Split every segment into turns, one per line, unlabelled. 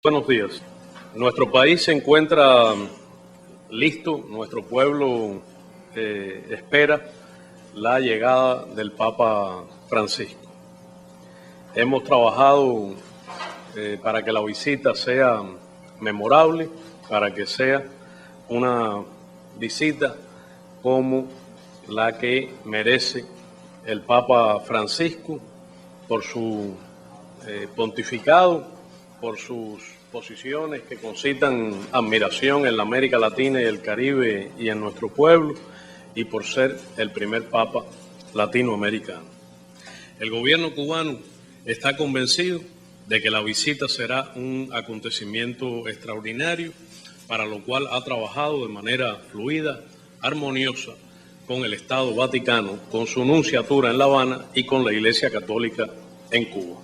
Buenos días. Nuestro país se encuentra listo, nuestro pueblo espera la llegada del Papa Francisco. Hemos trabajado para que la visita sea memorable, para que sea una visita como la que merece el Papa Francisco por su pontificado, por sus posiciones que concitan admiración en la América Latina y el Caribe y en nuestro pueblo, y por ser el primer Papa latinoamericano. El gobierno cubano está convencido de que la visita será un acontecimiento extraordinario, para lo cual ha trabajado de manera fluida, armoniosa, con el Estado Vaticano, con su nunciatura en La Habana y con la Iglesia Católica en Cuba.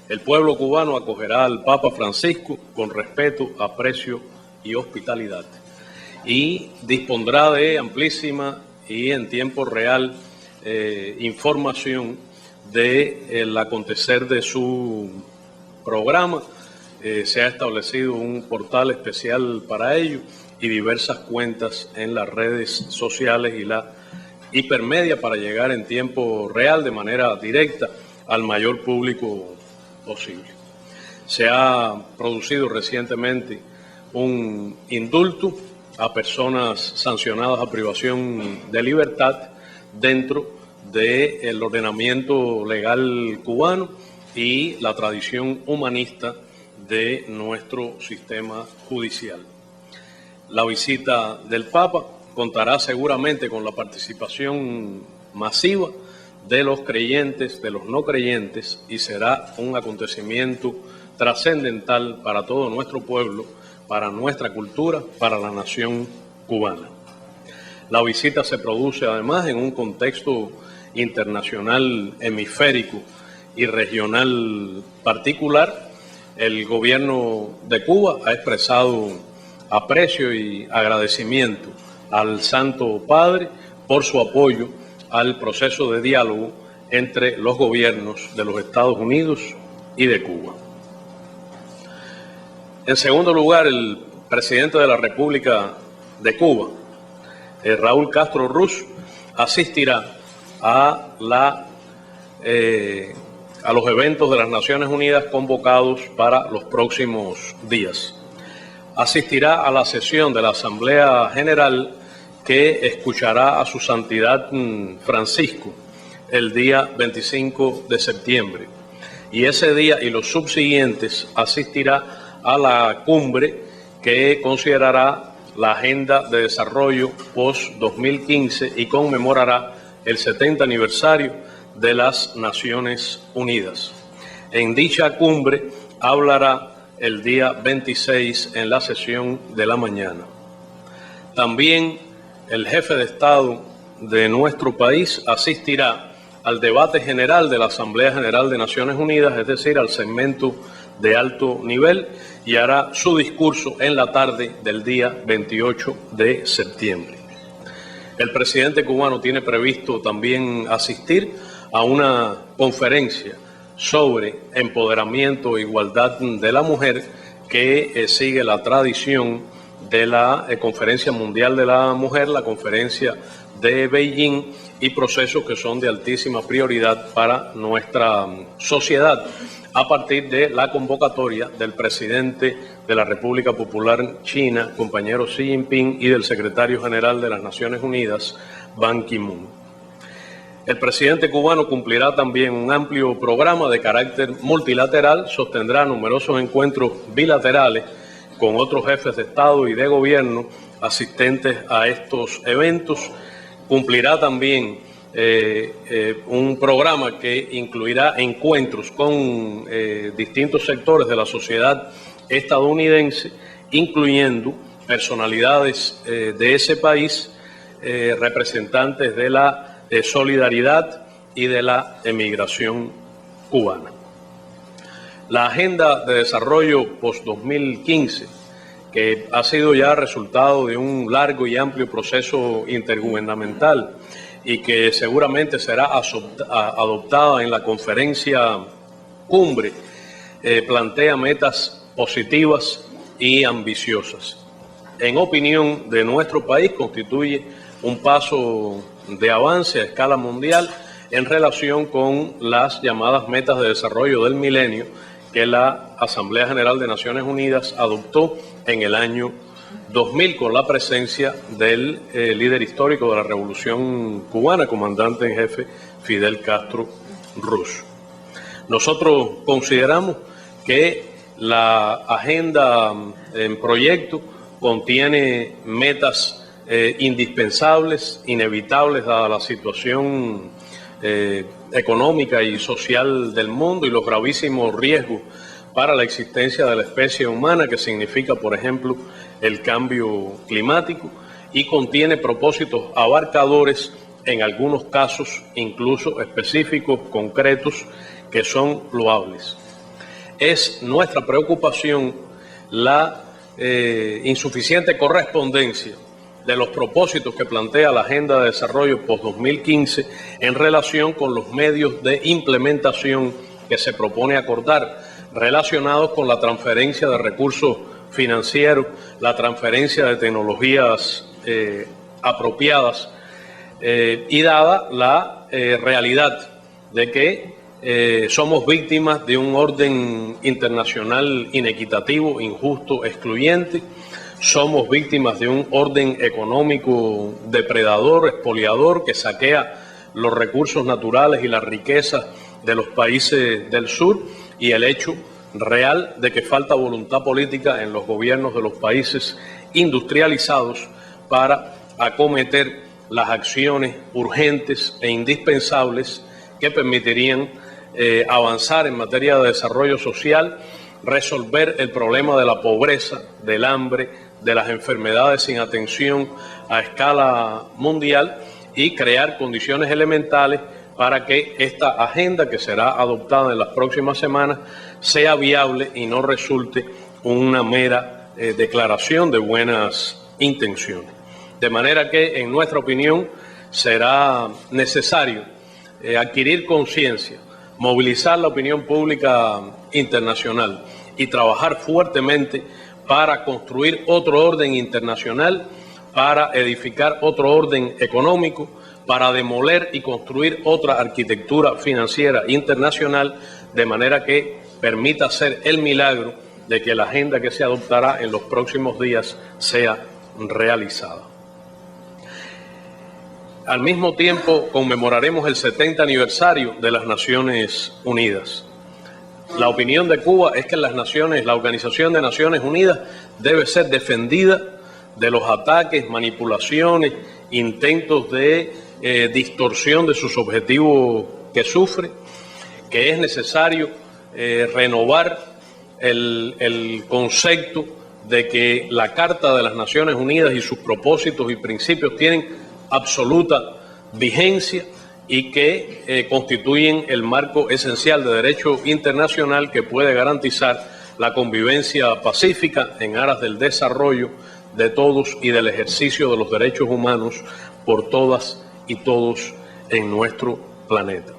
El pueblo cubano acogerá al Papa Francisco con respeto, aprecio y hospitalidad, y dispondrá de amplísima y en tiempo real información del acontecer de su programa. Se ha establecido un portal especial para ello y diversas cuentas en las redes sociales y la hipermedia para llegar en tiempo real, de manera directa, al mayor público posible. Se ha producido recientemente un indulto a personas sancionadas a privación de libertad dentro del ordenamiento legal cubano y la tradición humanista de nuestro sistema judicial. La visita del Papa contará seguramente con la participación masiva de los creyentes, de los no creyentes, y será un acontecimiento trascendental para todo nuestro pueblo, para nuestra cultura, para la nación cubana. La visita se produce además en un contexto internacional, hemisférico y regional particular. El gobierno de Cuba ha expresado aprecio y agradecimiento al Santo Padre por su apoyo al proceso de diálogo entre los gobiernos de los Estados Unidos y de Cuba. En segundo lugar, el presidente de la República de Cuba, Raúl Castro Ruz, asistirá a los eventos de las Naciones Unidas convocados para los próximos días. Asistirá a la sesión de la Asamblea General que escuchará a su santidad Francisco el día 25 de septiembre. Y ese día y los subsiguientes asistirá a la cumbre que considerará la agenda de desarrollo post-2015 y conmemorará el 70 aniversario de las Naciones Unidas. En dicha cumbre hablará el día 26 en la sesión de la mañana. También el jefe de Estado de nuestro país asistirá al debate general de la Asamblea General de Naciones Unidas, es decir, al segmento de alto nivel, y hará su discurso en la tarde del día 28 de septiembre. El presidente cubano tiene previsto también asistir a una conferencia sobre empoderamiento e igualdad de la mujer que sigue la tradición de la Conferencia Mundial de la Mujer, la Conferencia de Beijing, y procesos que son de altísima prioridad para nuestra sociedad, a partir de la convocatoria del presidente de la República Popular China, compañero Xi Jinping, y del secretario general de las Naciones Unidas, Ban Ki-moon. El presidente cubano cumplirá también un amplio programa de carácter multilateral, sostendrá numerosos encuentros bilaterales con otros jefes de Estado y de Gobierno asistentes a estos eventos. Cumplirá también un programa que incluirá encuentros con distintos sectores de la sociedad estadounidense, incluyendo personalidades de ese país, representantes de la solidaridad y de la emigración cubana. La agenda de desarrollo post-2015, que ha sido ya resultado de un largo y amplio proceso intergubernamental y que seguramente será adoptada en la conferencia cumbre, plantea metas positivas y ambiciosas. En opinión de nuestro país, constituye un paso de avance a escala mundial en relación con las llamadas metas de desarrollo del milenio que la Asamblea General de Naciones Unidas adoptó en el año 2000 con la presencia del líder histórico de la Revolución Cubana, comandante en jefe Fidel Castro Ruz. Nosotros consideramos que la agenda en proyecto contiene metas indispensables, inevitables dada la situación económica y social del mundo y los gravísimos riesgos para la existencia de la especie humana que significa, por ejemplo, el cambio climático, y contiene propósitos abarcadores, en algunos casos incluso específicos, concretos, que son loables. Es nuestra preocupación la insuficiente correspondencia de los propósitos que plantea la Agenda de Desarrollo post-2015 en relación con los medios de implementación que se propone acordar, relacionados con la transferencia de recursos financieros, la transferencia de tecnologías apropiadas, y dada la realidad de que somos víctimas de un orden internacional inequitativo, injusto, excluyente. Somos víctimas de un orden económico depredador, expoliador, que saquea los recursos naturales y las riquezas de los países del sur, y el hecho real de que falta voluntad política en los gobiernos de los países industrializados para acometer las acciones urgentes e indispensables que permitirían avanzar en materia de desarrollo social, resolver el problema de la pobreza, del hambre, de las enfermedades sin atención a escala mundial, y crear condiciones elementales para que esta agenda, que será adoptada en las próximas semanas, sea viable y no resulte una mera declaración de buenas intenciones. De manera que, en nuestra opinión, será necesario adquirir conciencia, movilizar la opinión pública internacional y trabajar fuertemente para construir otro orden internacional, para edificar otro orden económico, para demoler y construir otra arquitectura financiera internacional, de manera que permita hacer el milagro de que la agenda que se adoptará en los próximos días sea realizada. Al mismo tiempo, conmemoraremos el 70 aniversario de las Naciones Unidas. La opinión de Cuba es que la Organización de Naciones Unidas debe ser defendida de los ataques, manipulaciones, intentos de distorsión de sus objetivos que sufre, que es necesario renovar el concepto de que la Carta de las Naciones Unidas y sus propósitos y principios tienen absoluta vigencia y que constituyen el marco esencial de derecho internacional que puede garantizar la convivencia pacífica en aras del desarrollo de todos y del ejercicio de los derechos humanos por todas y todos en nuestro planeta.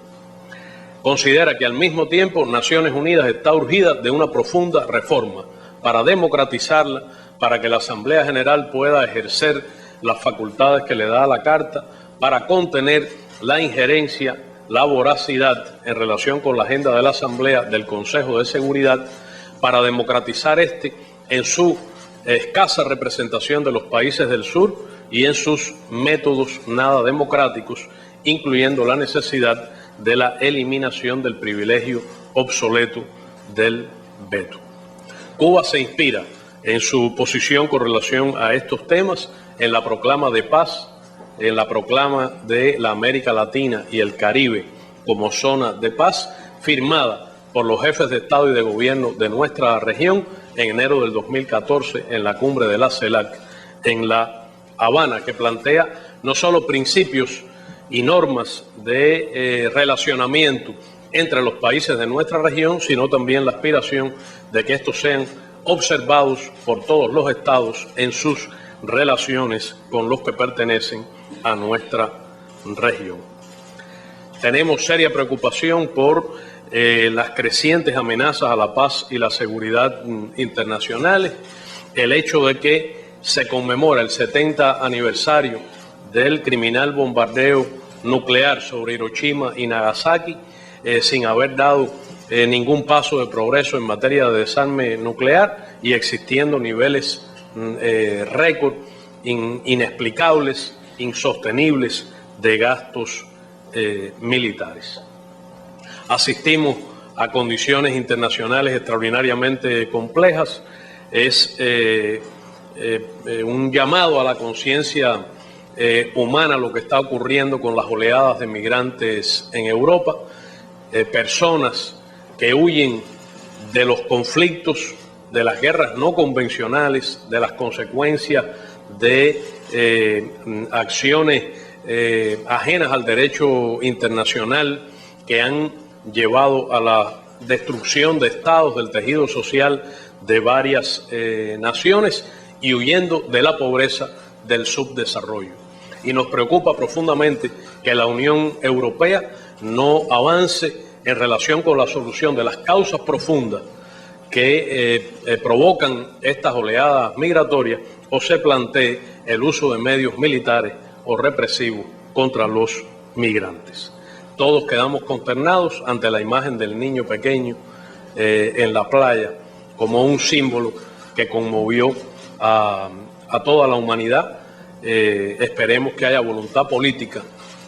Considera que al mismo tiempo Naciones Unidas está urgida de una profunda reforma para democratizarla, para que la Asamblea General pueda ejercer las facultades que le da la Carta, para contener la injerencia, la voracidad en relación con la agenda de la Asamblea del Consejo de Seguridad, para democratizar en su escasa representación de los países del sur y en sus métodos nada democráticos, incluyendo la necesidad de la eliminación del privilegio obsoleto del veto. Cuba se inspira en su posición con relación a estos temas en la proclama de paz, en la proclama de la América Latina y el Caribe como zona de paz, firmada por los jefes de Estado y de Gobierno de nuestra región en enero del 2014 en la cumbre de la CELAC en La Habana, que plantea no solo principios y normas de relacionamiento entre los países de nuestra región, sino también la aspiración de que estos sean observados por todos los estados en sus relaciones con los que pertenecen a nuestra región. Tenemos seria preocupación por las crecientes amenazas a la paz y la seguridad internacionales, el hecho de que se conmemora el 70 aniversario del criminal bombardeo nuclear sobre Hiroshima y Nagasaki, sin haber dado ningún paso de progreso en materia de desarme nuclear y existiendo niveles récord inexplicables, insostenibles de gastos militares. Asistimos a condiciones internacionales extraordinariamente complejas. Es un llamado a la conciencia humana lo que está ocurriendo con las oleadas de migrantes en Europa, personas que huyen de los conflictos, de las guerras no convencionales, de las consecuencias de acciones ajenas al derecho internacional que han llevado a la destrucción de estados, del tejido social de varias naciones y huyendo de la pobreza, del subdesarrollo. Y nos preocupa profundamente que la Unión Europea no avance en relación con la solución de las causas profundas que provocan estas oleadas migratorias o se plantee el uso de medios militares o represivos contra los migrantes. Todos quedamos consternados ante la imagen del niño pequeño en la playa como un símbolo que conmovió a toda la humanidad. Esperemos que haya voluntad política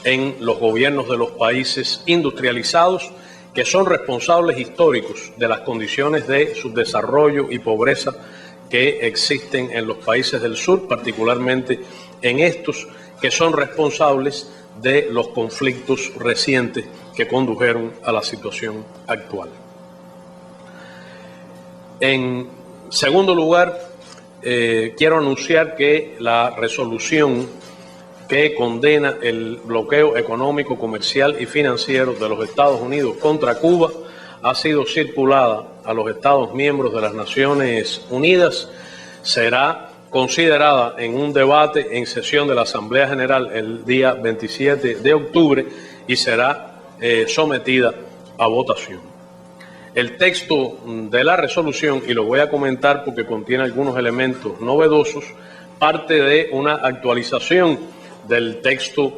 en los gobiernos de los países industrializados que son responsables históricos de las condiciones de subdesarrollo y pobreza que existen en los países del sur, particularmente en estos que son responsables de los conflictos recientes que condujeron a la situación actual. En segundo lugar, quiero anunciar que la resolución que condena el bloqueo económico, comercial y financiero de los Estados Unidos contra Cuba ha sido circulada a los Estados miembros de las Naciones Unidas. Será considerada en un debate en sesión de la Asamblea General el día 27 de octubre y será sometida a votación. El texto de la resolución, y lo voy a comentar porque contiene algunos elementos novedosos, parte de una actualización del texto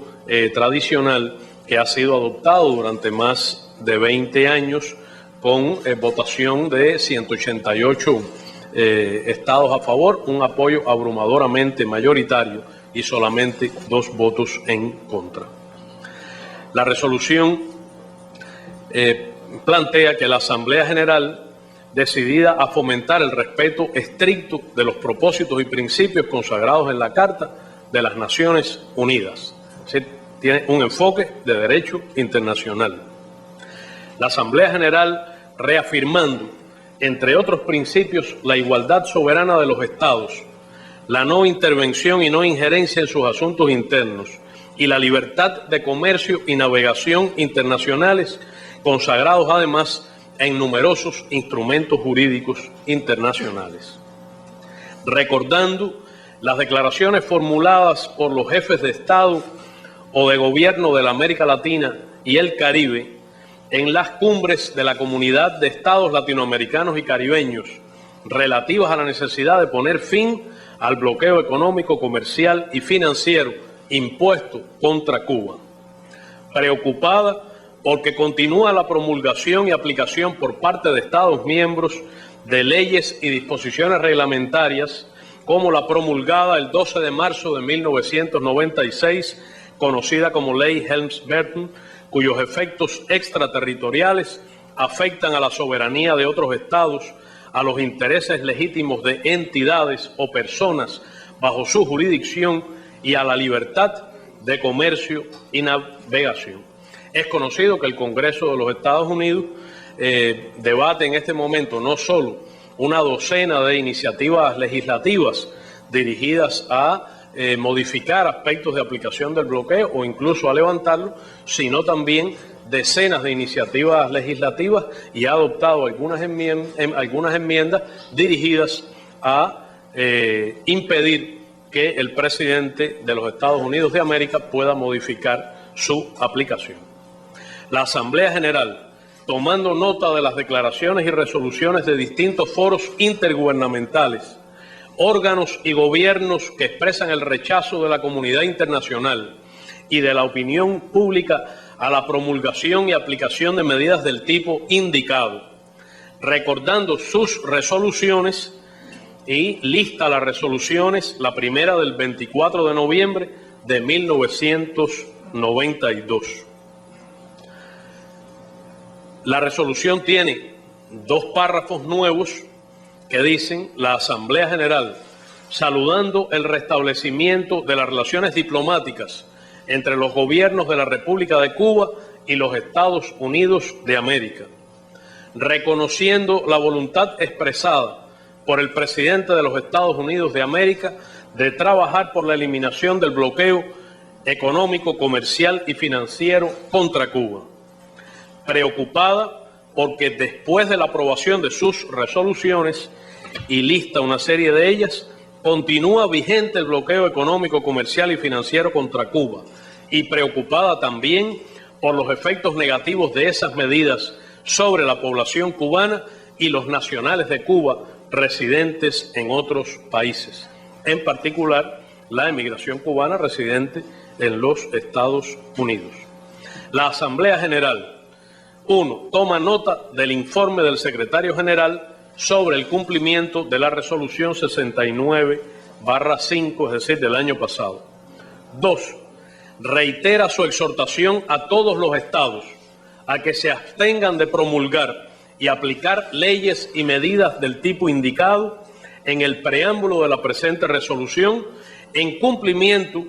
tradicional que ha sido adoptado durante más de 20 años con votación de 188 estados a favor, un apoyo abrumadoramente mayoritario y solamente 2 votos en contra. La resolución plantea que la Asamblea General, decidida a fomentar el respeto estricto de los propósitos y principios consagrados en la Carta de las Naciones Unidas, tiene un enfoque de derecho internacional. La Asamblea General, reafirmando, entre otros principios, la igualdad soberana de los Estados, la no intervención y no injerencia en sus asuntos internos y la libertad de comercio y navegación internacionales, consagrados además en numerosos instrumentos jurídicos internacionales. Recordando las declaraciones formuladas por los jefes de Estado o de gobierno de la América Latina y el Caribe en las cumbres de la Comunidad de Estados Latinoamericanos y Caribeños relativas a la necesidad de poner fin al bloqueo económico, comercial y financiero impuesto contra Cuba. Preocupada porque continúa la promulgación y aplicación por parte de Estados miembros de leyes y disposiciones reglamentarias como la promulgada el 12 de marzo de 1996, conocida como Ley Helms-Burton, cuyos efectos extraterritoriales afectan a la soberanía de otros estados, a los intereses legítimos de entidades o personas bajo su jurisdicción y a la libertad de comercio y navegación. Es conocido que el Congreso de los Estados Unidos debate en este momento no solo una docena de iniciativas legislativas dirigidas a modificar aspectos de aplicación del bloqueo o incluso a levantarlo, sino también decenas de iniciativas legislativas y ha adoptado algunas enmiendas dirigidas a impedir que el presidente de los Estados Unidos de América pueda modificar su aplicación. La Asamblea General tomando nota de las declaraciones y resoluciones de distintos foros intergubernamentales, órganos y gobiernos que expresan el rechazo de la comunidad internacional y de la opinión pública a la promulgación y aplicación de medidas del tipo indicado, recordando sus resoluciones y lista las resoluciones, la primera del 24 de noviembre de 1992. La resolución tiene 2 párrafos nuevos que dicen: la Asamblea General, saludando el restablecimiento de las relaciones diplomáticas entre los gobiernos de la República de Cuba y los Estados Unidos de América, reconociendo la voluntad expresada por el presidente de los Estados Unidos de América de trabajar por la eliminación del bloqueo económico, comercial y financiero contra Cuba, preocupada porque después de la aprobación de sus resoluciones, y lista una serie de ellas, continúa vigente el bloqueo económico, comercial y financiero contra Cuba, y preocupada también por los efectos negativos de esas medidas sobre la población cubana y los nacionales de Cuba residentes en otros países, en particular la emigración cubana residente en los Estados Unidos. La Asamblea General, 1. Toma nota del informe del secretario general sobre el cumplimiento de la resolución 69/5, es decir, del año pasado. 2. Reitera su exhortación a todos los estados a que se abstengan de promulgar y aplicar leyes y medidas del tipo indicado en el preámbulo de la presente resolución, en cumplimiento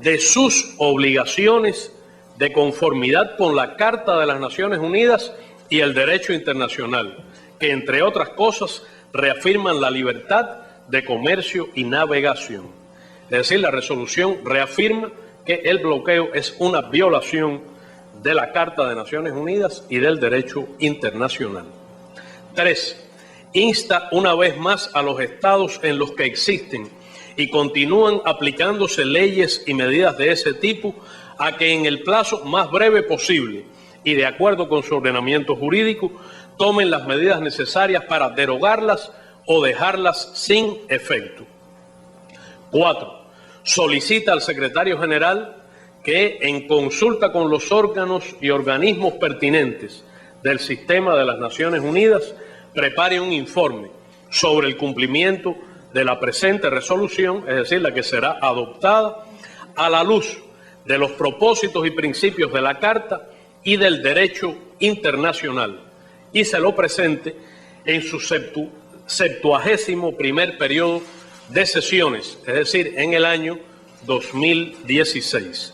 de sus obligaciones de conformidad con la Carta de las Naciones Unidas y el derecho internacional, que entre otras cosas reafirman la libertad de comercio y navegación. Es decir, la resolución reafirma que el bloqueo es una violación de la Carta de Naciones Unidas y del derecho internacional. 3. Insta una vez más a los estados en los que existen y continúan aplicándose leyes y medidas de ese tipo a que en el plazo más breve posible y de acuerdo con su ordenamiento jurídico tomen las medidas necesarias para derogarlas o dejarlas sin efecto. 4. Solicita al secretario general que, en consulta con los órganos y organismos pertinentes del sistema de las Naciones Unidas, prepare un informe sobre el cumplimiento de la presente resolución, es decir, la que será adoptada, a la luz de los propósitos y principios de la Carta y del derecho internacional, y se lo presente en su 71º periodo de sesiones, es decir, en el año 2016.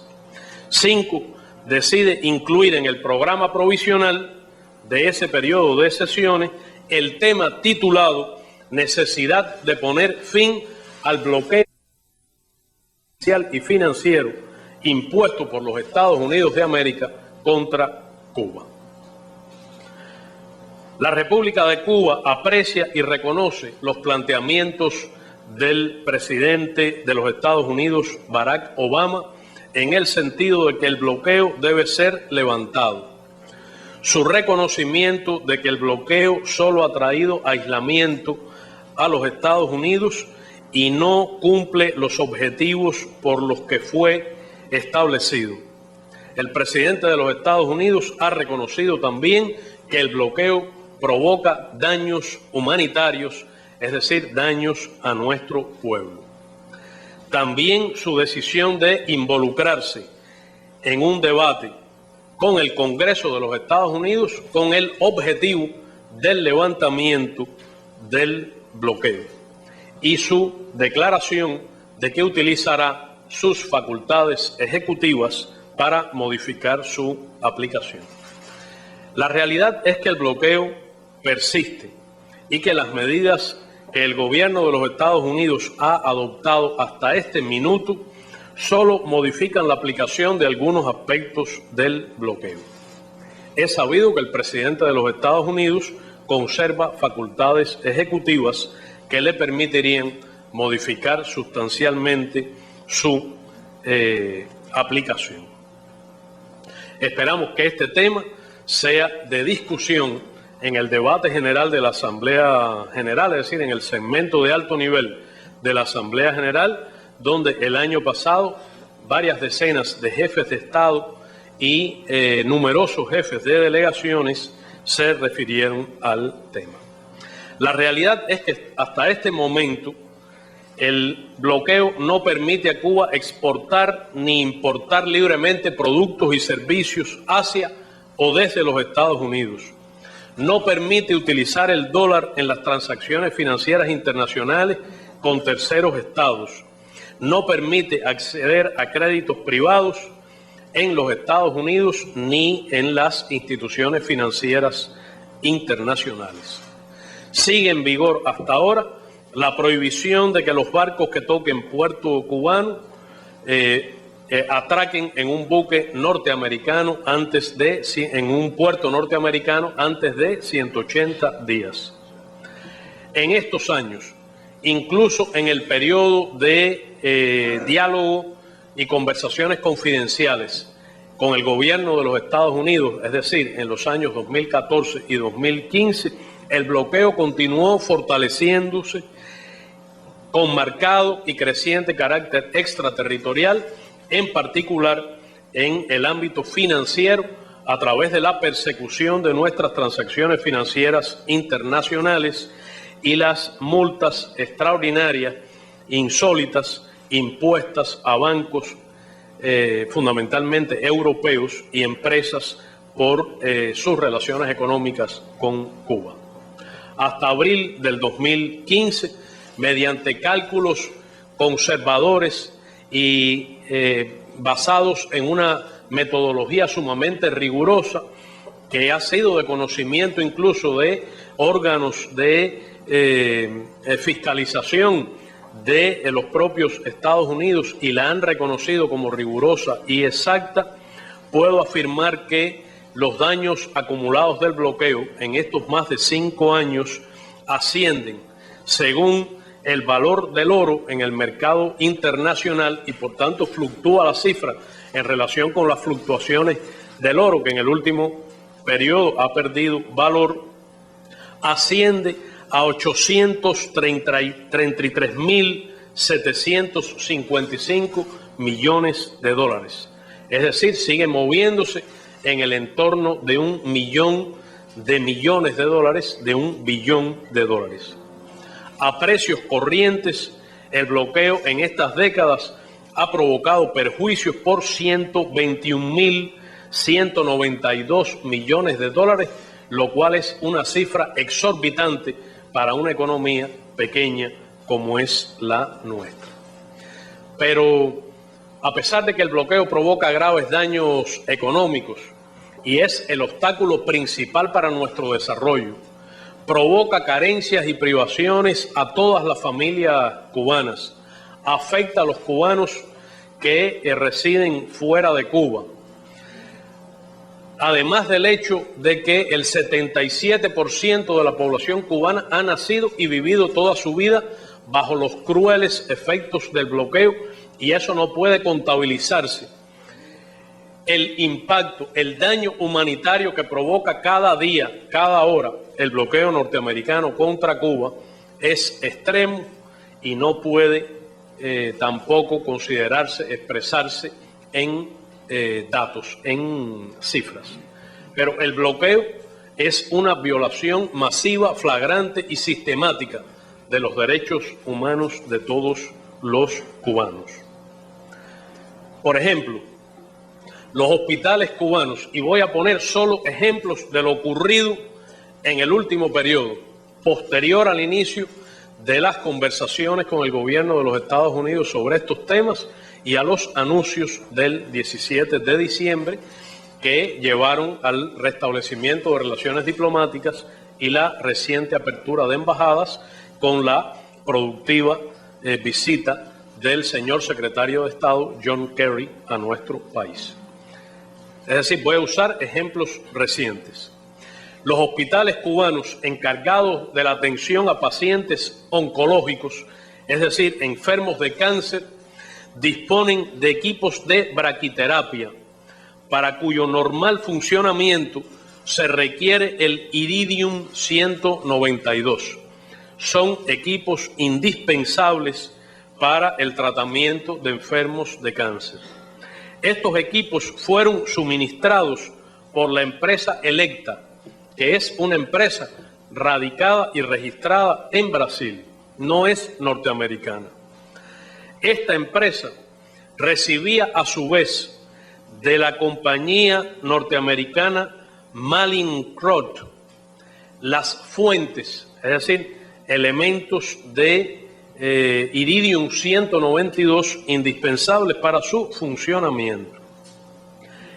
5. Decide incluir en el programa provisional de ese periodo de sesiones el tema titulado Necesidad de poner fin al bloqueo comercial y financiero impuesto por los Estados Unidos de América contra Cuba. La República de Cuba aprecia y reconoce los planteamientos del presidente de los Estados Unidos, Barack Obama, en el sentido de que el bloqueo debe ser levantado. Su reconocimiento de que el bloqueo solo ha traído aislamiento a los Estados Unidos y no cumple los objetivos por los que fue establecido. El presidente de los Estados Unidos ha reconocido también que el bloqueo provoca daños humanitarios, es decir, daños a nuestro pueblo. También su decisión de involucrarse en un debate con el Congreso de los Estados Unidos con el objetivo del levantamiento del bloqueo y su declaración de que utilizará sus facultades ejecutivas para modificar su aplicación. La realidad es que el bloqueo persiste y que las medidas que el gobierno de los Estados Unidos ha adoptado hasta este minuto solo modifican la aplicación de algunos aspectos del bloqueo. Es sabido que el presidente de los Estados Unidos conserva facultades ejecutivas que le permitirían modificar sustancialmente su aplicación. Esperamos que este tema sea de discusión en el debate general de la Asamblea General, es decir, en el segmento de alto nivel de la Asamblea General, donde el año pasado varias decenas de jefes de Estado y numerosos jefes de delegaciones se refirieron al tema. La realidad es que hasta este momento el bloqueo no permite a Cuba exportar ni importar libremente productos y servicios hacia o desde los Estados Unidos. No permite utilizar el dólar en las transacciones financieras internacionales con terceros estados. No permite acceder a créditos privados en los Estados Unidos ni en las instituciones financieras internacionales. Sigue en vigor hasta ahora la prohibición de que los barcos que toquen puerto cubano atraquen en un buque norteamericano en un puerto norteamericano antes de 180 días. En estos años, incluso en el periodo de diálogo y conversaciones confidenciales con el gobierno de los Estados Unidos, es decir, en los años 2014 y 2015, el bloqueo continuó fortaleciéndose con marcado y creciente carácter extraterritorial, en particular en el ámbito financiero, a través de la persecución de nuestras transacciones financieras internacionales y las multas extraordinarias, insólitas, impuestas a bancos fundamentalmente europeos y empresas por sus relaciones económicas con Cuba. Hasta abril del 2015, mediante cálculos conservadores y basados en una metodología sumamente rigurosa, que ha sido de conocimiento incluso de órganos de fiscalización de los propios Estados Unidos, y la han reconocido como rigurosa y exacta, puedo afirmar que los daños acumulados del bloqueo en estos más de 5 años ascienden, según el valor del oro en el mercado internacional, y por tanto fluctúa la cifra en relación con las fluctuaciones del oro, que en el último periodo ha perdido valor, asciende a 833.755 millones de dólares. Es decir, sigue moviéndose en el entorno de 1 millón de millones de dólares, de 1 billón de dólares. A precios corrientes, el bloqueo en estas décadas ha provocado perjuicios por 121.192 millones de dólares, lo cual es una cifra exorbitante para una economía pequeña como es la nuestra. Pero a pesar de que el bloqueo provoca graves daños económicos y es el obstáculo principal para nuestro desarrollo, provoca carencias y privaciones a todas las familias cubanas, afecta a los cubanos que residen fuera de Cuba, además del hecho de que el 77% de la población cubana ha nacido y vivido toda su vida bajo los crueles efectos del bloqueo, y eso no puede contabilizarse. El impacto, el daño humanitario que provoca cada día, cada hora, el bloqueo norteamericano contra Cuba es extremo y no puede tampoco considerarse, expresarse en datos, en cifras. Pero el bloqueo es una violación masiva, flagrante y sistemática de los derechos humanos de todos los cubanos. Por ejemplo, los hospitales cubanos, y voy a poner solo ejemplos de lo ocurrido en el último periodo, posterior al inicio de las conversaciones con el gobierno de los Estados Unidos sobre estos temas y a los anuncios del 17 de diciembre que llevaron al restablecimiento de relaciones diplomáticas y la reciente apertura de embajadas con la productiva visita del señor secretario de Estado John Kerry a nuestro país. Es decir, voy a usar ejemplos recientes. Los hospitales cubanos encargados de la atención a pacientes oncológicos, es decir, enfermos de cáncer, disponen de equipos de braquiterapia para cuyo normal funcionamiento se requiere el Iridium 192. Son equipos indispensables para el tratamiento de enfermos de cáncer. Estos equipos fueron suministrados por la empresa Electa, que es una empresa radicada y registrada en Brasil, no es norteamericana. Esta empresa recibía a su vez de la compañía norteamericana Mallinckrodt las fuentes, es decir, elementos de Iridium 192 indispensables para su funcionamiento.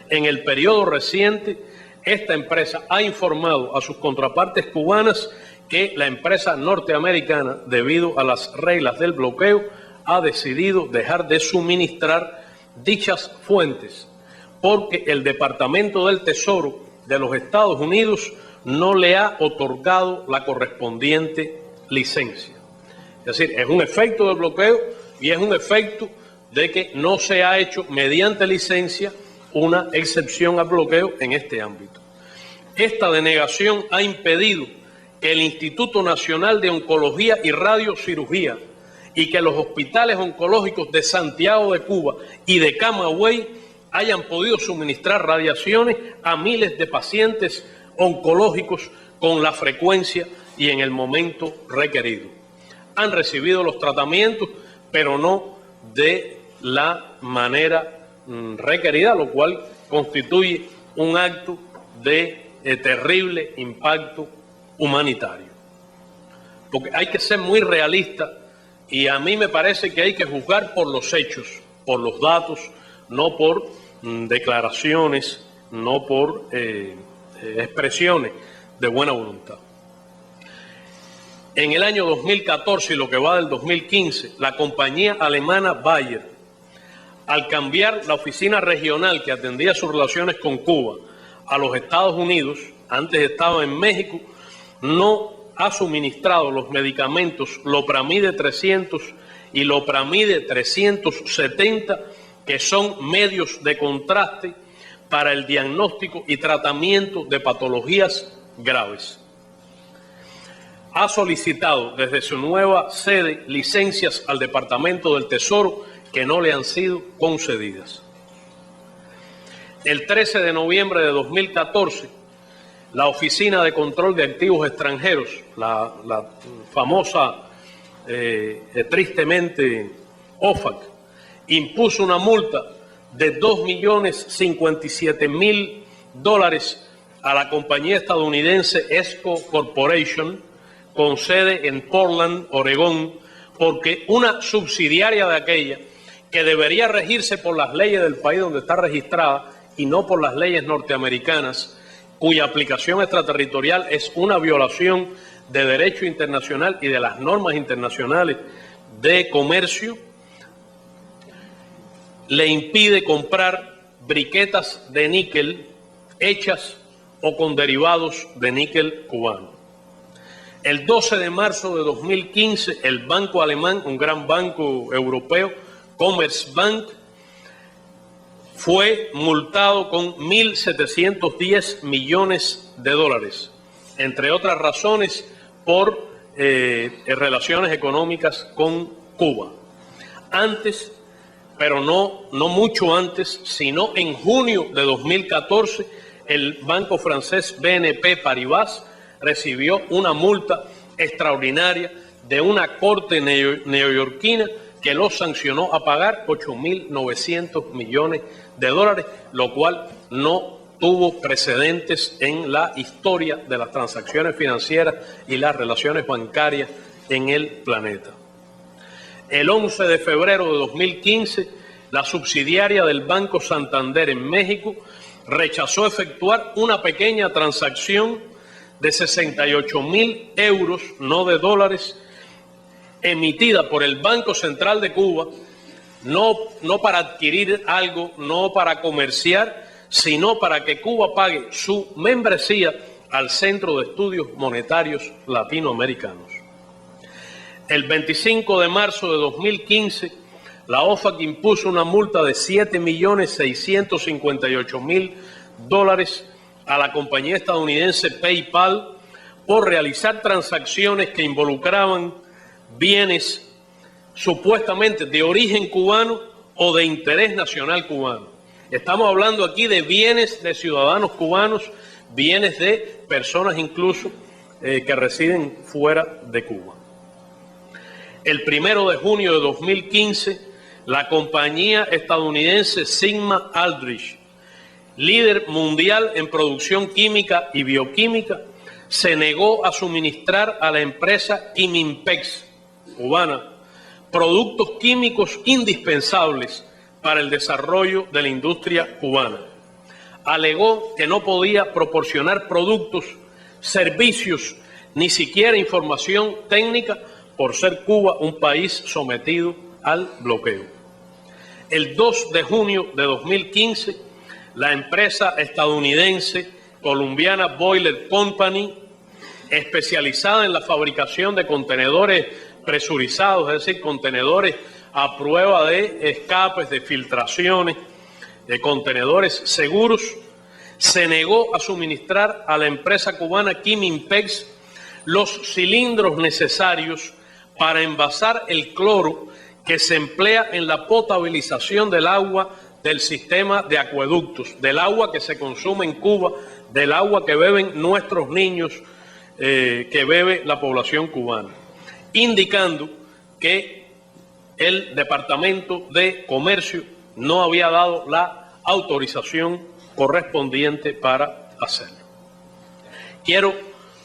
En el periodo reciente, esta empresa ha informado a sus contrapartes cubanas que la empresa norteamericana, debido a las reglas del bloqueo, ha decidido dejar de suministrar dichas fuentes porque el Departamento del Tesoro de los Estados Unidos no le ha otorgado la correspondiente licencia. Es decir, es un efecto del bloqueo y es un efecto de que no se ha hecho mediante licencia una excepción al bloqueo en este ámbito. Esta denegación ha impedido que el Instituto Nacional de Oncología y Radiocirugía y que los hospitales oncológicos de Santiago de Cuba y de Camagüey hayan podido suministrar radiaciones a miles de pacientes oncológicos con la frecuencia y en el momento requerido. Han recibido los tratamientos, pero no de la manera requerida, lo cual constituye un acto de terrible impacto humanitario. Porque hay que ser muy realista y a mí me parece que hay que juzgar por los hechos, por los datos, no por declaraciones, no por expresiones de buena voluntad. En el año 2014 y lo que va del 2015, la compañía alemana Bayer, al cambiar la oficina regional que atendía sus relaciones con Cuba a los Estados Unidos, antes estaba en México, no ha suministrado los medicamentos Lopramide 300 y Lopramide 370, que son medios de contraste para el diagnóstico y tratamiento de patologías graves. Ha solicitado desde su nueva sede licencias al Departamento del Tesoro que no le han sido concedidas. El 13 de noviembre de 2014, la Oficina de Control de Activos Extranjeros, la famosa, tristemente, OFAC, impuso una multa de $2.057.000 a la compañía estadounidense ESCO Corporation, con sede en Portland, Oregón, porque una subsidiaria de aquella, que debería regirse por las leyes del país donde está registrada y no por las leyes norteamericanas, cuya aplicación extraterritorial es una violación de derecho internacional y de las normas internacionales de comercio, le impide comprar briquetas de níquel hechas o con derivados de níquel cubano. El 12 de marzo de 2015, el banco alemán, un gran banco europeo, Commerzbank, fue multado con $1.710 millones, entre otras razones por relaciones económicas con Cuba. Antes, pero no mucho antes, sino en junio de 2014, el banco francés BNP Paribas recibió una multa extraordinaria de una corte neoyorquina que lo sancionó a pagar $8.900 millones, lo cual no tuvo precedentes en la historia de las transacciones financieras y las relaciones bancarias en el planeta. El 11 de febrero de 2015, la subsidiaria del Banco Santander en México rechazó efectuar una pequeña transacción de 68.000 euros, no de dólares, emitida por el Banco Central de Cuba, no para adquirir algo, no para comerciar, sino para que Cuba pague su membresía al Centro de Estudios Monetarios Latinoamericanos. El 25 de marzo de 2015, la OFAC impuso una multa de $7.658.000 a la compañía estadounidense PayPal por realizar transacciones que involucraban bienes supuestamente de origen cubano o de interés nacional cubano. Estamos hablando aquí de bienes de ciudadanos cubanos, bienes de personas incluso que residen fuera de Cuba. El 1 de junio de 2015, la compañía estadounidense Sigma Aldrich, líder mundial en producción química y bioquímica, se negó a suministrar a la empresa Quimimpex, cubana, productos químicos indispensables para el desarrollo de la industria cubana. Alegó que no podía proporcionar productos, servicios, ni siquiera información técnica por ser Cuba un país sometido al bloqueo. El 2 de junio de 2015, la empresa estadounidense colombiana Boiler Company, especializada en la fabricación de contenedores presurizados, es decir, contenedores a prueba de escapes, de filtraciones, de contenedores seguros, se negó a suministrar a la empresa cubana Quimimpex los cilindros necesarios para envasar el cloro que se emplea en la potabilización del agua del sistema de acueductos, del agua que se consume en Cuba, del agua que beben nuestros niños, que bebe la población cubana, indicando que el Departamento de Comercio no había dado la autorización correspondiente para hacerlo. Quiero,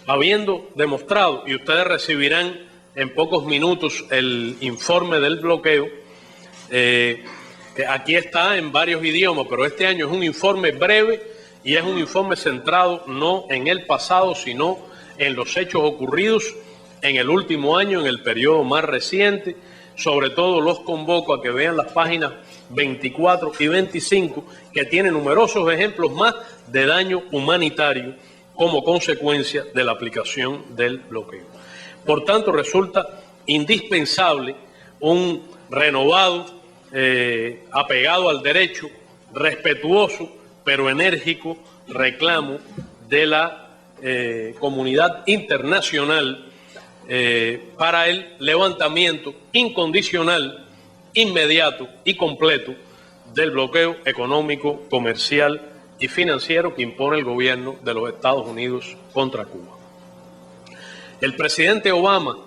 habiendo demostrado, y ustedes recibirán en pocos minutos el informe del bloqueo, que aquí está en varios idiomas, pero este año es un informe breve y es un informe centrado no en el pasado, sino en los hechos ocurridos en el último año, en el periodo más reciente. Sobre todo los convoco a que vean las páginas 24 y 25, que tienen numerosos ejemplos más de daño humanitario como consecuencia de la aplicación del bloqueo. Por tanto, resulta indispensable un renovado, apegado al derecho, respetuoso pero enérgico reclamo de la comunidad internacional para el levantamiento incondicional, inmediato y completo del bloqueo económico, comercial y financiero que impone el gobierno de los Estados Unidos contra Cuba. El presidente Obama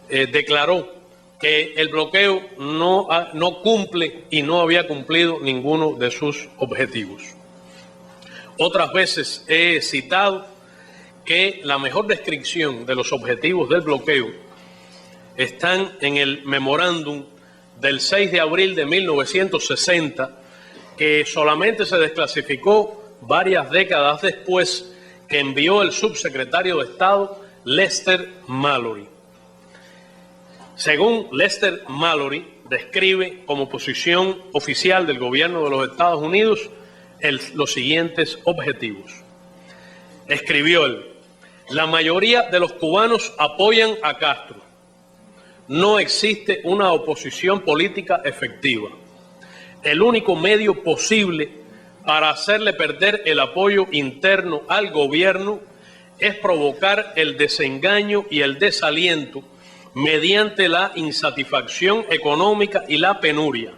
declaró que el bloqueo no cumple y no había cumplido ninguno de sus objetivos. Otras veces he citado que la mejor descripción de los objetivos del bloqueo están en el memorándum del 6 de abril de 1960, que solamente se desclasificó varias décadas después, que envió el subsecretario de Estado Lester Mallory. Según Lester Mallory, describe como posición oficial del gobierno de los Estados Unidos los siguientes objetivos. Escribió él: la mayoría de los cubanos apoyan a Castro. No existe una oposición política efectiva. El único medio posible para hacerle perder el apoyo interno al gobierno es provocar el desengaño y el desaliento mediante la insatisfacción económica y la penuria.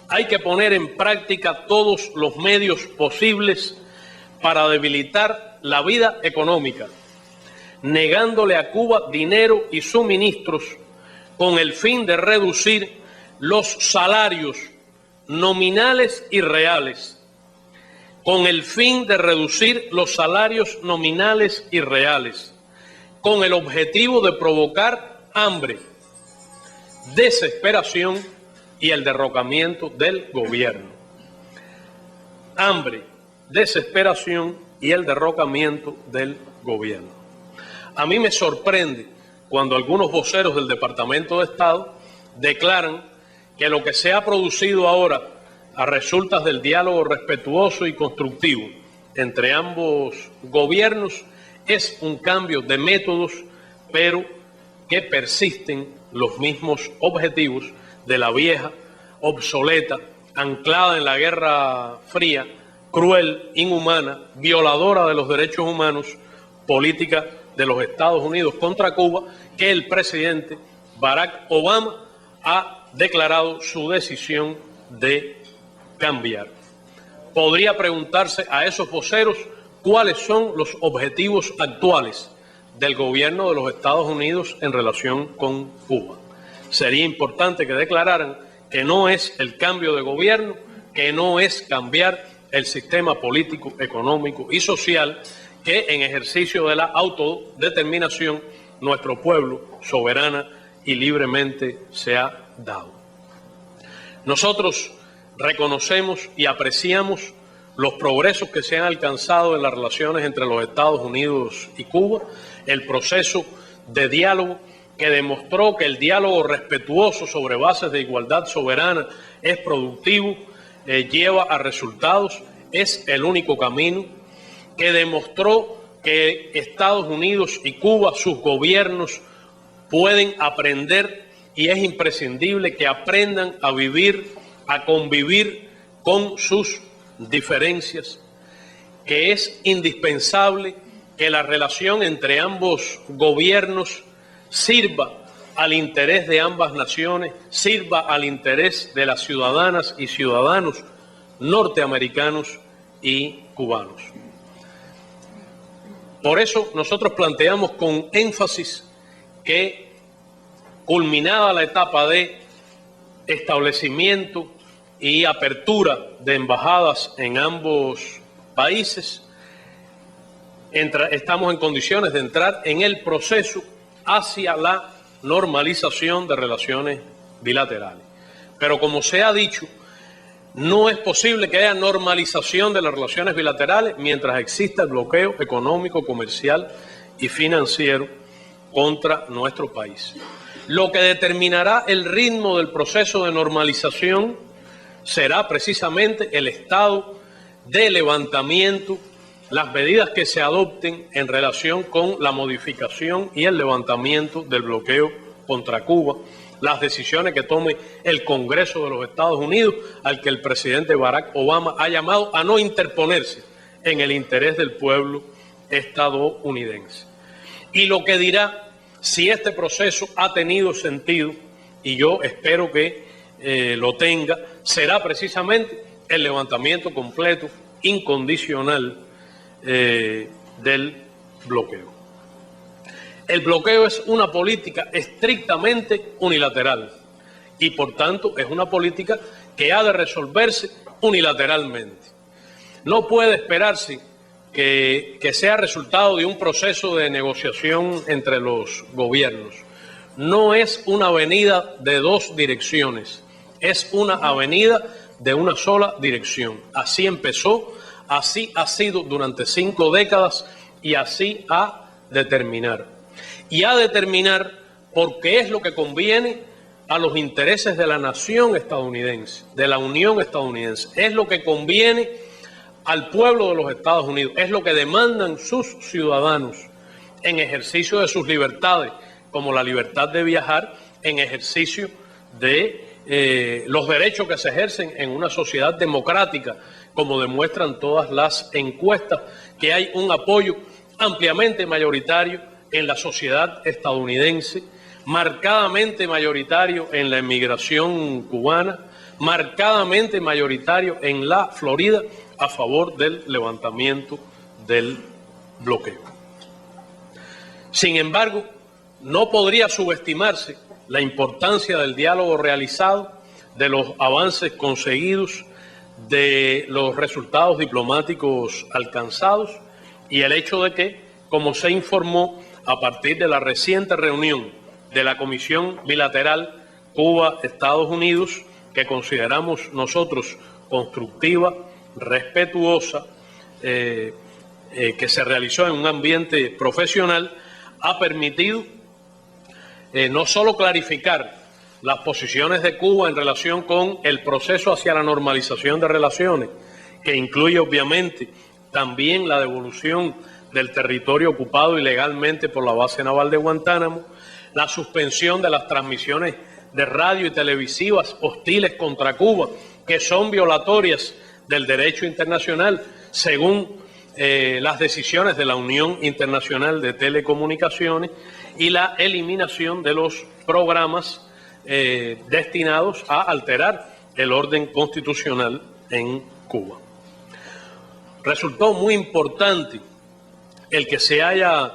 Hay que poner en práctica todos los medios posibles para debilitar la vida económica, negándole a Cuba dinero y suministros con el fin de reducir los salarios nominales y reales, con el fin de reducir los salarios nominales y reales, con el objetivo de provocar hambre, desesperación y el derrocamiento del gobierno. Hambre, desesperación y el derrocamiento del gobierno. A mí me sorprende cuando algunos voceros del Departamento de Estado declaran que lo que se ha producido ahora a resultas del diálogo respetuoso y constructivo entre ambos gobiernos es un cambio de métodos, pero que persisten los mismos objetivos de la vieja, obsoleta, anclada en la Guerra Fría cruel, inhumana, violadora de los derechos humanos, política de los Estados Unidos contra Cuba, que el presidente Barack Obama ha declarado su decisión de cambiar. Podría preguntarse a esos voceros cuáles son los objetivos actuales del gobierno de los Estados Unidos en relación con Cuba. Sería importante que declararan que no es el cambio de gobierno, que no es cambiar el sistema político, económico y social que en ejercicio de la autodeterminación nuestro pueblo soberana y libremente se ha dado. Nosotros reconocemos y apreciamos los progresos que se han alcanzado en las relaciones entre los Estados Unidos y Cuba, el proceso de diálogo que demostró que el diálogo respetuoso sobre bases de igualdad soberana es productivo, lleva a resultados, es el único camino, que demostró que Estados Unidos y Cuba, sus gobiernos, pueden aprender y es imprescindible que aprendan a vivir, a convivir con sus diferencias, que es indispensable que la relación entre ambos gobiernos sirva al interés de ambas naciones, sirva al interés de las ciudadanas y ciudadanos norteamericanos y cubanos. Por eso nosotros planteamos con énfasis que, culminada la etapa de establecimiento y apertura de embajadas en ambos países, estamos en condiciones de entrar en el proceso hacia la normalización de relaciones bilaterales. Pero como se ha dicho, no es posible que haya normalización de las relaciones bilaterales mientras exista el bloqueo económico, comercial y financiero contra nuestro país. Lo que determinará el ritmo del proceso de normalización será precisamente el estado de levantamiento, las medidas que se adopten en relación con la modificación y el levantamiento del bloqueo contra Cuba, las decisiones que tome el Congreso de los Estados Unidos, al que el presidente Barack Obama ha llamado a no interponerse en el interés del pueblo estadounidense. Y lo que dirá si este proceso ha tenido sentido, y yo espero que lo tenga, será precisamente el levantamiento completo, incondicional, del bloqueo. El bloqueo es una política estrictamente unilateral y, por tanto, es una política que ha de resolverse unilateralmente. No puede esperarse que sea resultado de un proceso de negociación entre los gobiernos. No es una avenida de dos direcciones, es una avenida de una sola dirección. Así empezó, así ha sido durante 5 décadas y así ha de terminar. Y ha de terminar porque es lo que conviene a los intereses de la nación estadounidense, de la Unión estadounidense. Es lo que conviene al pueblo de los Estados Unidos. Es lo que demandan sus ciudadanos en ejercicio de sus libertades, como la libertad de viajar, en ejercicio de los derechos que se ejercen en una sociedad democrática, como demuestran todas las encuestas, que hay un apoyo ampliamente mayoritario en la sociedad estadounidense, marcadamente mayoritario en la inmigración cubana, marcadamente mayoritario en la Florida a favor del levantamiento del bloqueo. Sin embargo, no podría subestimarse la importancia del diálogo realizado, de los avances conseguidos, de los resultados diplomáticos alcanzados y el hecho de que, como se informó a partir de la reciente reunión de la Comisión Bilateral Cuba-Estados Unidos, que consideramos nosotros constructiva, respetuosa, que se realizó en un ambiente profesional, ha permitido no solo clarificar las posiciones de Cuba en relación con el proceso hacia la normalización de relaciones, que incluye obviamente también la devolución del territorio ocupado ilegalmente por la base naval de Guantánamo, la suspensión de las transmisiones de radio y televisivas hostiles contra Cuba, que son violatorias del derecho internacional según las decisiones de la Unión Internacional de Telecomunicaciones y la eliminación de los programas destinados a alterar el orden constitucional en Cuba. Resultó muy importante el que se haya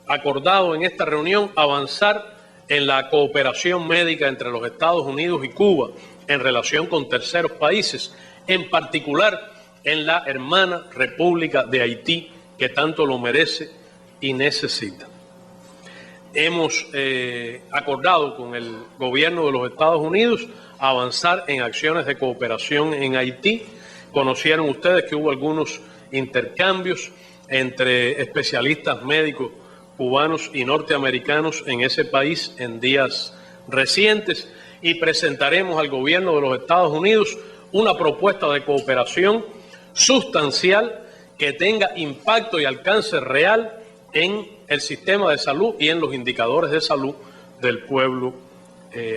acordado en esta reunión avanzar en la cooperación médica entre los Estados Unidos y Cuba en relación con terceros países, en particular en la hermana República de Haití, que tanto lo merece y necesita. Hemos acordado con el gobierno de los Estados Unidos avanzar en acciones de cooperación en Haití. Conocieron ustedes que hubo algunos intercambios entre especialistas médicos cubanos y norteamericanos en ese país en días recientes, y presentaremos al gobierno de los Estados Unidos una propuesta de cooperación sustancial que tenga impacto y alcance real en el sistema de salud y en los indicadores de salud del pueblo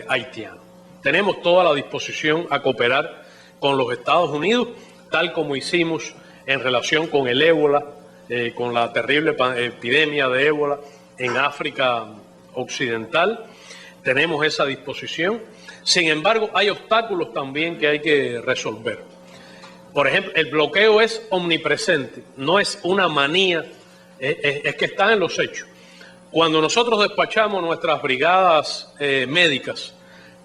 haitiano. Tenemos toda la disposición a cooperar con los Estados Unidos, tal como hicimos en relación con el ébola, con la terrible epidemia de ébola en África Occidental. Tenemos esa disposición. Sin embargo, hay obstáculos también que hay que resolver. Por ejemplo, el bloqueo es omnipresente, no es una manía, es que está en los hechos. Cuando nosotros despachamos nuestras brigadas médicas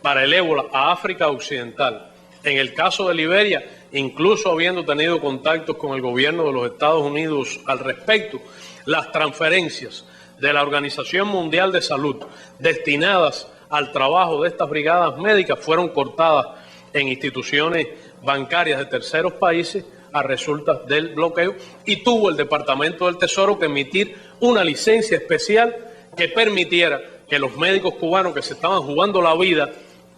para el ébola a África Occidental, en el caso de Liberia, incluso habiendo tenido contactos con el gobierno de los Estados Unidos al respecto, las transferencias de la Organización Mundial de Salud destinadas al trabajo de estas brigadas médicas fueron cortadas en instituciones bancarias de terceros países a resultas del bloqueo, y tuvo el Departamento del Tesoro que emitir una licencia especial que permitiera que los médicos cubanos que se estaban jugando la vida,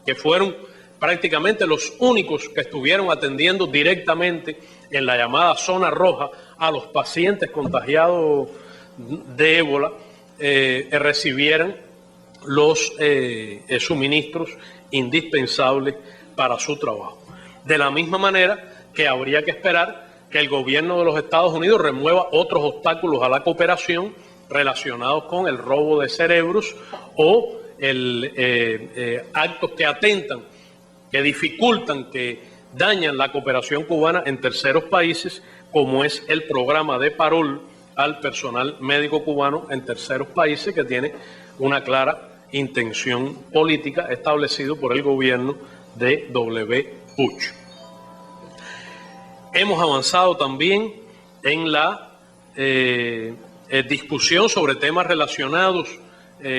que fueron prácticamente los únicos que estuvieron atendiendo directamente en la llamada zona roja a los pacientes contagiados de ébola, recibieran los suministros indispensables para su trabajo. De la misma manera que habría que esperar que el gobierno de los Estados Unidos remueva otros obstáculos a la cooperación relacionados con el robo de cerebros o actos que atentan, que dificultan, que dañan la cooperación cubana en terceros países, como es el programa de parol al personal médico cubano en terceros países, que tiene una clara intención política establecido por el gobierno de W. Bush. Hemos avanzado también en la discusión sobre temas relacionados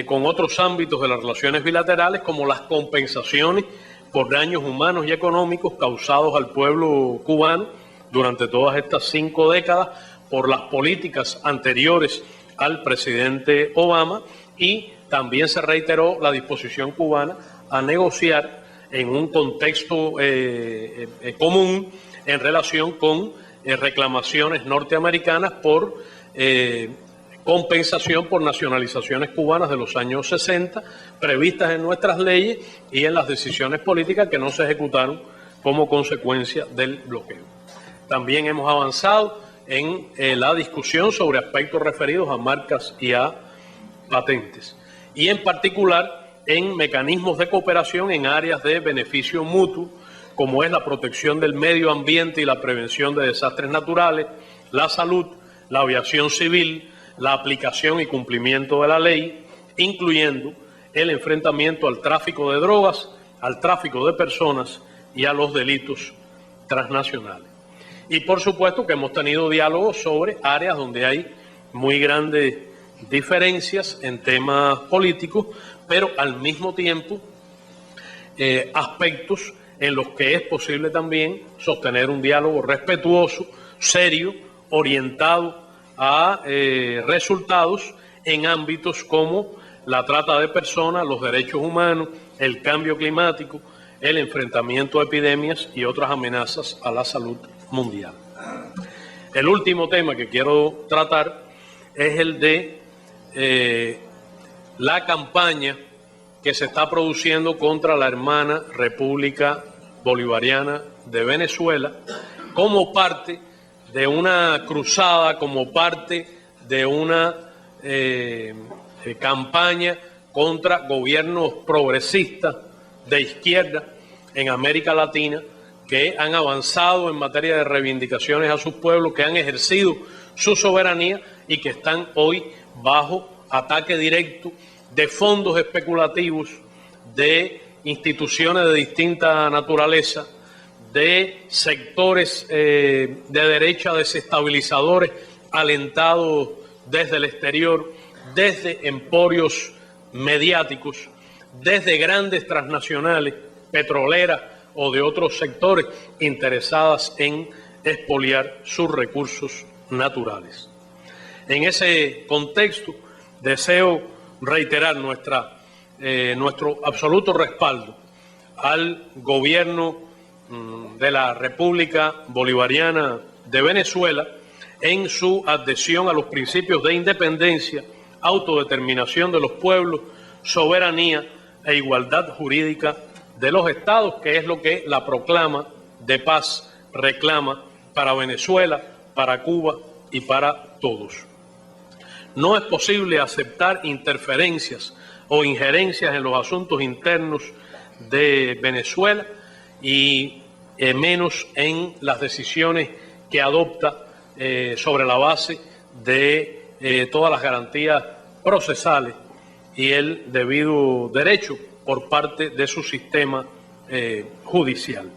con otros ámbitos de las relaciones bilaterales, como las compensaciones por daños humanos y económicos causados al pueblo cubano durante todas estas 5 décadas por las políticas anteriores al presidente Obama, y también se reiteró la disposición cubana a negociar en un contexto común en relación con reclamaciones norteamericanas por compensación por nacionalizaciones cubanas de los años 60, previstas en nuestras leyes y en las decisiones políticas que no se ejecutaron como consecuencia del bloqueo. También hemos avanzado en la discusión sobre aspectos referidos a marcas y a patentes, y en particular en mecanismos de cooperación en áreas de beneficio mutuo, como es la protección del medio ambiente y la prevención de desastres naturales, la salud, la aviación civil, la aplicación y cumplimiento de la ley, incluyendo el enfrentamiento al tráfico de drogas, al tráfico de personas y a los delitos transnacionales. Y por supuesto que hemos tenido diálogos sobre áreas donde hay muy grandes diferencias en temas políticos, pero al mismo tiempo aspectos en los que es posible también sostener un diálogo respetuoso, serio, orientado a resultados en ámbitos como la trata de personas, los derechos humanos, el cambio climático, el enfrentamiento a epidemias y otras amenazas a la salud mundial. El último tema que quiero tratar es el de la campaña que se está produciendo contra la hermana República Bolivariana de Venezuela, como parte de una cruzada, como parte de una campaña contra gobiernos progresistas de izquierda en América Latina que han avanzado en materia de reivindicaciones a sus pueblos, que han ejercido su soberanía y que están hoy bajo ataque directo de fondos especulativos, de instituciones de distinta naturaleza, de sectores de derecha desestabilizadores alentados desde el exterior, desde emporios mediáticos, desde grandes transnacionales petroleras o de otros sectores interesadas en expoliar sus recursos naturales. En ese contexto, deseo reiterar nuestro absoluto respaldo al gobierno de la República Bolivariana de Venezuela en su adhesión a los principios de independencia, autodeterminación de los pueblos, soberanía e igualdad jurídica de los estados, que es lo que la proclama de paz reclama para Venezuela, para Cuba y para todos. No es posible aceptar interferencias o injerencias en los asuntos internos de Venezuela y menos en las decisiones que adopta sobre la base de todas las garantías procesales y el debido derecho por parte de su sistema judicial.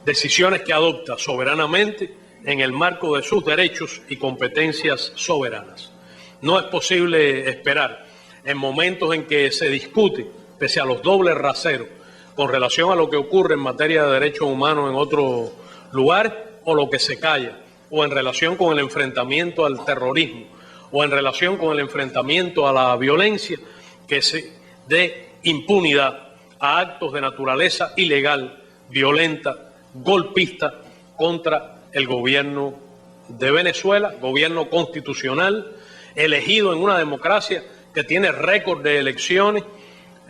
Decisiones que adopta soberanamente en el marco de sus derechos y competencias soberanas. No es posible esperar en momentos en que se discute, pese a los dobles raseros, con relación a lo que ocurre en materia de derechos humanos en otros lugares, o lo que se calla, o en relación con el enfrentamiento al terrorismo, o en relación con el enfrentamiento a la violencia, que se dé impunidad a actos de naturaleza ilegal, violenta, golpista contra el gobierno de Venezuela, gobierno constitucional, elegido en una democracia que tiene récord de elecciones,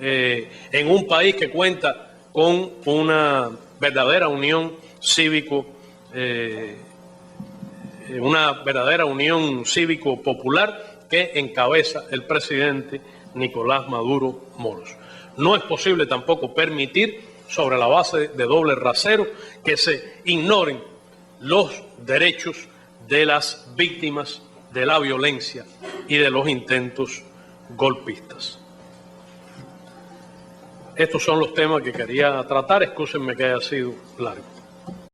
en un país que cuenta con una verdadera unión cívico-popular que encabeza el presidente Nicolás Maduro Moros. No es posible tampoco permitir, sobre la base de doble rasero, que se ignoren los derechos de las víctimas de la violencia y de los intentos golpistas. Estos son los temas que quería tratar, excúsenme que haya sido largo.